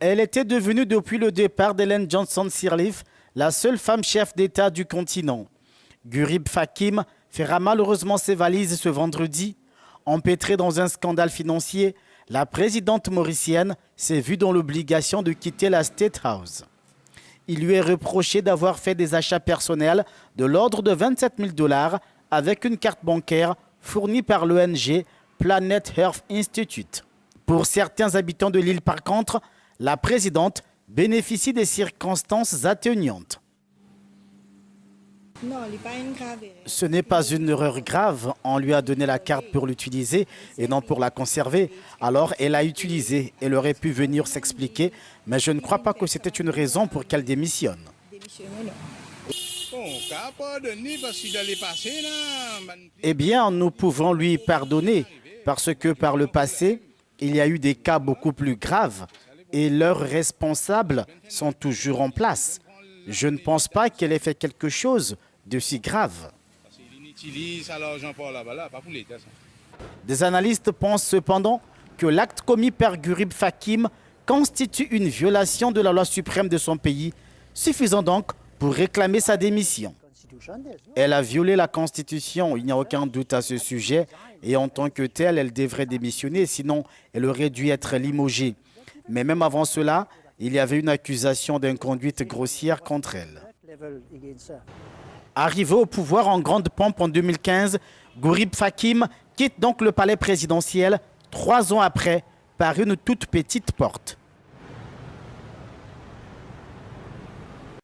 Elle était devenue depuis le départ d'Ellen Johnson Sirleaf la seule femme chef d'État du continent. Gurib Fakim fera malheureusement ses valises ce vendredi. Empêtrée dans un scandale financier, la présidente mauricienne s'est vue dans l'obligation de quitter la State House. Il lui est reproché d'avoir fait des achats personnels de l'ordre de 27 000 $ avec une carte bancaire fournie par l'ONG Planet Earth Institute. Pour certains habitants de l'île, par contre, la présidente bénéficie des circonstances atténuantes. Ce n'est pas une erreur grave, on lui a donné la carte pour l'utiliser et non pour la conserver. Alors elle a utilisé, elle aurait pu venir s'expliquer, mais je ne crois pas que c'était une raison pour qu'elle démissionne. Eh bien, nous pouvons lui pardonner parce que par le passé, il y a eu des cas beaucoup plus graves et leurs responsables sont toujours en place. Je ne pense pas qu'elle ait fait quelque chose de si grave. Des analystes pensent cependant que l'acte commis par Gurib Fakim constitue une violation de la loi suprême de son pays, suffisant donc pour réclamer sa démission. Elle a violé la Constitution, il n'y a aucun doute à ce sujet, et en tant que telle, elle devrait démissionner, sinon elle aurait dû être limogée. Mais même avant cela, il y avait une accusation d'inconduite grossière contre elle. Arrivé au pouvoir en grande pompe en 2015, Gurib Fakim quitte donc le palais présidentiel 3 ans après par une toute petite porte.